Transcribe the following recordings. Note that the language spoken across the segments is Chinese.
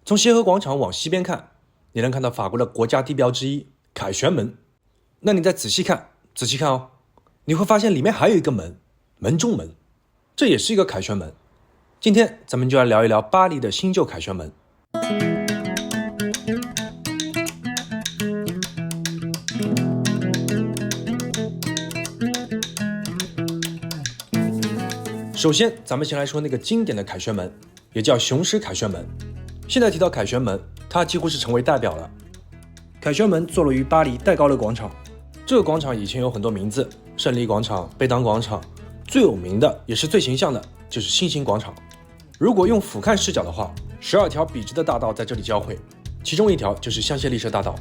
从协和广场往西边看，你能看到法国的国家地标之一凯旋门。那你再仔细看哦，你会发现里面还有一个门，门中门，这也是一个凯旋门。今天咱们就来聊一聊巴黎的新旧凯旋门。首先，咱们先来说那个经典的凯旋门，也叫雄狮凯旋门。现在提到凯旋门，它几乎是成为代表了。凯旋门坐落于巴黎戴高乐广场，这个广场以前有很多名字，胜利广场、贝当广场，最有名的也是最形象的就是星星广场。如果用俯瞰视角的话，12条笔直的大道在这里交汇，其中一条就是香榭丽舍大道。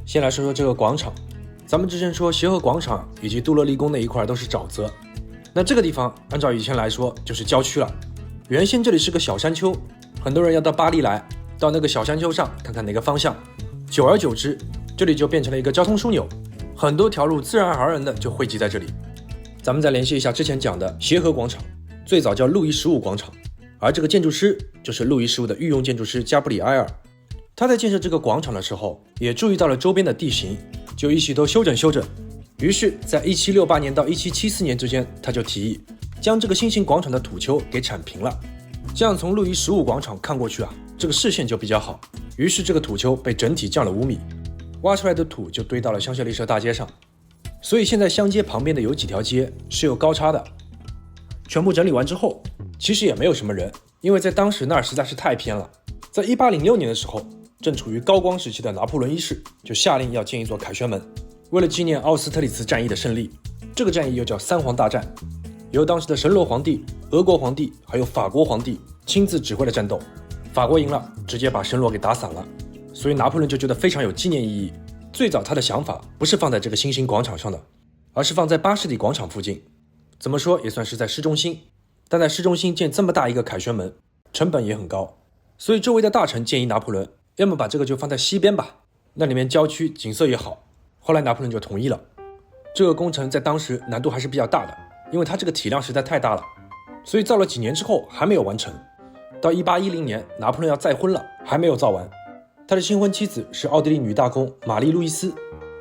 先来说说这个广场，咱们之前说协和广场以及杜乐丽宫那一块都是沼泽，那这个地方按照以前来说就是郊区了。原先这里是个小山丘，很多人要到巴黎来，到那个小山丘上看看哪个方向，久而久之这里就变成了一个交通枢纽，很多条路自然而然的就汇集在这里。咱们再联系一下之前讲的协和广场，最早叫路易15广场，而这个建筑师就是路易15的御用建筑师加布里埃尔。他在建设这个广场的时候也注意到了周边的地形，就一起都修整。于是在1768年到1774年之间，他就提议将这个星星广场的土丘给铲平了，这样从路易15广场看过去这个视线就比较好。于是这个土丘被整体降了5米，挖出来的土就堆到了香榭丽舍大街上。所以现在香街旁边的有几条街是有高差的。全部整理完之后，其实也没有什么人，因为在当时那儿实在是太偏了。在1806年的时候，正处于高光时期的拿破仑一世就下令要建一座凯旋门，为了纪念奥斯特里茨战役的胜利。这个战役又叫三皇大战，由当时的神罗皇帝、俄国皇帝还有法国皇帝亲自指挥了战斗。法国赢了，直接把神罗给打散了，所以拿破仑就觉得非常有纪念意义。最早他的想法不是放在这个星星广场上的，而是放在巴士底广场附近。怎么说也算是在市中心，但在市中心建这么大一个凯旋门，成本也很高，所以周围的大臣建议拿破仑，要么把这个就放在西边吧，那里面郊区景色也好。后来拿破仑就同意了。这个工程在当时难度还是比较大的，因为它这个体量实在太大了，所以造了几年之后还没有完成。到1810年，拿破仑要再婚了，还没有造完。他的新婚妻子是奥地利女大公玛丽路易斯。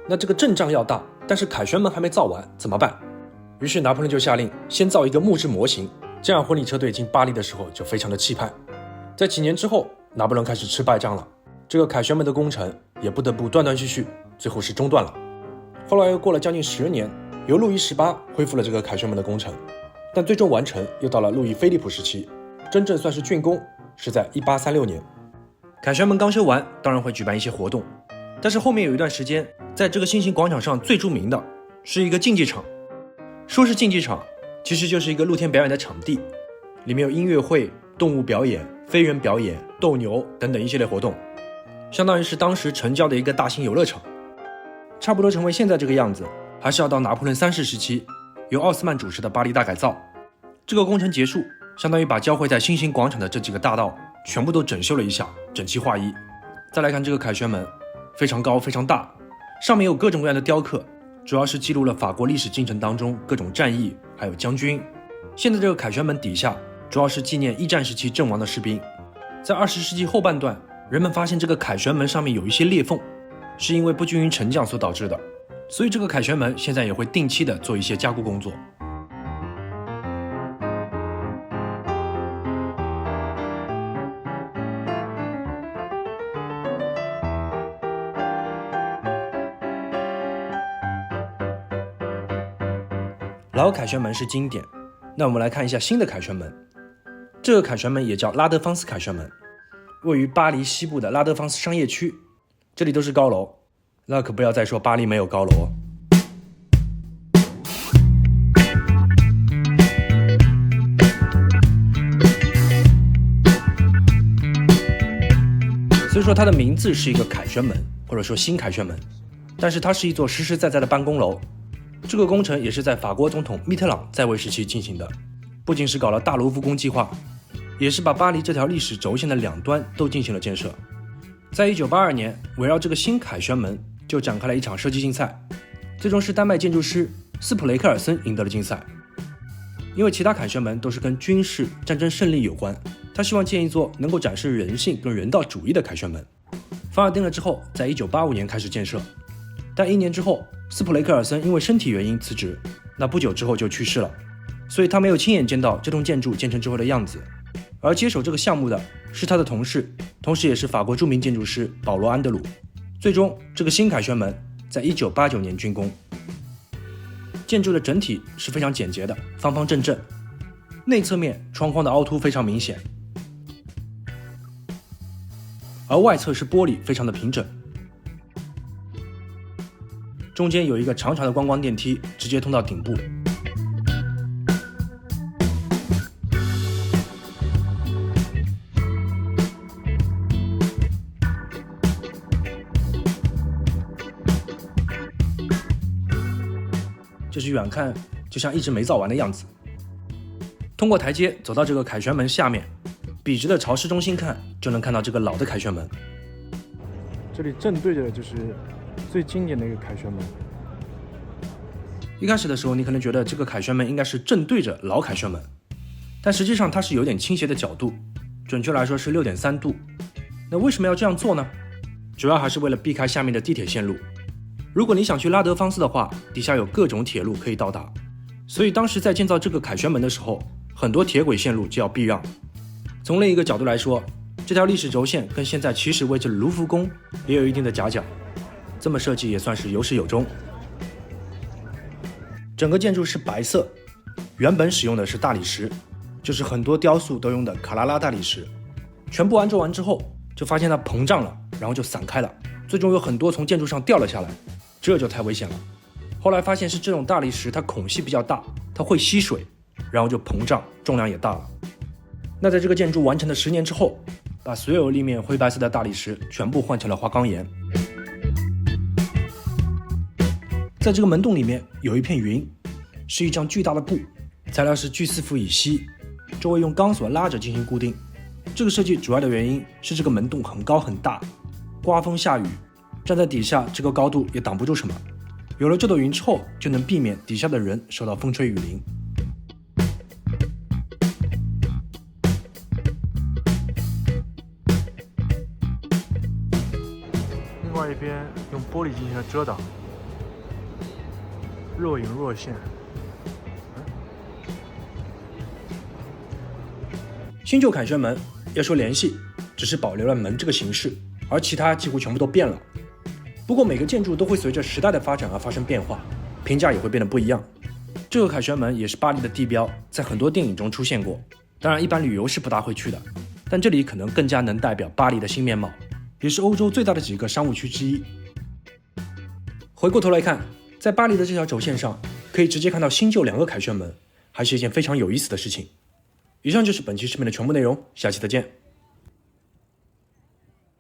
那这个阵仗要大，但是凯旋门还没造完，怎么办？于是拿破仑就下令先造一个木质模型，这样婚礼车队进巴黎的时候就非常的气派。在几年之后，拿破仑开始吃败仗了，这个凯旋门的工程也不得不断断续续，最后是中断了。后来又过了将近10年，由路易18恢复了这个凯旋门的工程，但最终完成又到了路易菲利普时期，真正算是竣工是在1836年。凯旋门刚修完，当然会举办一些活动，但是后面有一段时间，在这个星星广场上最著名的是一个竞技场。说是竞技场，其实就是一个露天表演的场地，里面有音乐会、动物表演、飞人表演、斗牛等等一系列活动，相当于是当时城郊的一个大型游乐场。差不多成为现在这个样子，还是要到拿破仑3世时期，由奥斯曼主持的巴黎大改造。这个工程结束，相当于把交汇在星星广场的这几个大道全部都整修了一下，整齐划一。再来看这个凯旋门，非常高非常大，上面有各种各样的雕刻，主要是记录了法国历史进程当中各种战役还有将军。现在这个凯旋门底下主要是纪念1战时期阵亡的士兵。在20世纪后半段，人们发现这个凯旋门上面有一些裂缝，是因为不均匀沉降所导致的，所以这个凯旋门现在也会定期的做一些加固工作。老凯旋门是经典，那我们来看一下新的凯旋门。这个凯旋门也叫拉德芳斯凯旋门，位于巴黎西部的拉德芳斯商业区，这里都是高楼，那可不要再说巴黎没有高楼哦。所以说它的名字是一个凯旋门，或者说新凯旋门，但是它是一座实实在在的办公楼。这个工程也是在法国总统密特朗在位时期进行的，不仅是搞了大卢浮宫计划，也是把巴黎这条历史轴线的两端都进行了建设。在1982年，围绕这个新凯旋门就展开了一场设计竞赛，最终是丹麦建筑师斯普雷克尔森赢得了竞赛。因为其他凯旋门都是跟军事战争胜利有关，他希望建一座能够展示人性跟人道主义的凯旋门。方案定了之后，在1985年开始建设，但1年之后，斯普雷克尔森因为身体原因辞职，那不久之后就去世了，所以他没有亲眼见到这栋建筑建成之后的样子。而接手这个项目的是他的同事，同时也是法国著名建筑师保罗·安德鲁。最终，这个新凯旋门在1989年竣工。建筑的整体是非常简洁的，方方正正，内侧面窗框的凹凸非常明显，而外侧是玻璃，非常的平整。中间有一个长长的观光电梯，直接通到顶部。就是远看就像一直没造完的样子。通过台阶走到这个凯旋门下面，笔直的朝市中心看，就能看到这个老的凯旋门。这里正对着就是最经典的一个凯旋门。一开始的时候，你可能觉得这个凯旋门应该是正对着老凯旋门，但实际上它是有点倾斜的角度，准确来说是6.3度。那为什么要这样做呢？主要还是为了避开下面的地铁线路。如果你想去拉德芳斯的话，底下有各种铁路可以到达，所以当时在建造这个凯旋门的时候，很多铁轨线路就要避让。从另一个角度来说，这条历史轴线跟现在起始位置卢浮宫也有一定的夹角，这么设计也算是有始有终。整个建筑是白色，原本使用的是大理石，就是很多雕塑都用的卡拉拉大理石。全部安装完之后，就发现它膨胀了，然后就散开了，最终有很多从建筑上掉了下来，这就太危险了。后来发现是这种大理石它孔隙比较大，它会吸水，然后就膨胀，重量也大了。那在这个建筑完成的10年之后，把所有立面灰白色的大理石全部换成了花岗岩。在这个门洞里面有一片云，是一张巨大的布，材料是聚四氟乙烯，周围用钢索拉着进行固定。这个设计主要的原因是这个门洞很高很大，刮风下雨，站在底下这个高度也挡不住什么。有了这朵云之后，就能避免底下的人受到风吹雨淋。另外一边用玻璃进行了遮挡，若隐若现。新旧凯旋门要说联系，只是保留了门这个形式，而其他几乎全部都变了。不过每个建筑都会随着时代的发展而发生变化，评价也会变得不一样。这个凯旋门也是巴黎的地标，在很多电影中出现过，当然一般旅游是不大会去的，但这里可能更加能代表巴黎的新面貌，也是欧洲最大的几个商务区之一。回过头来看，在巴黎的这条轴线上，可以直接看到新旧2个凯旋门，还是一件非常有意思的事情。以上就是本期视频的全部内容，下期再见。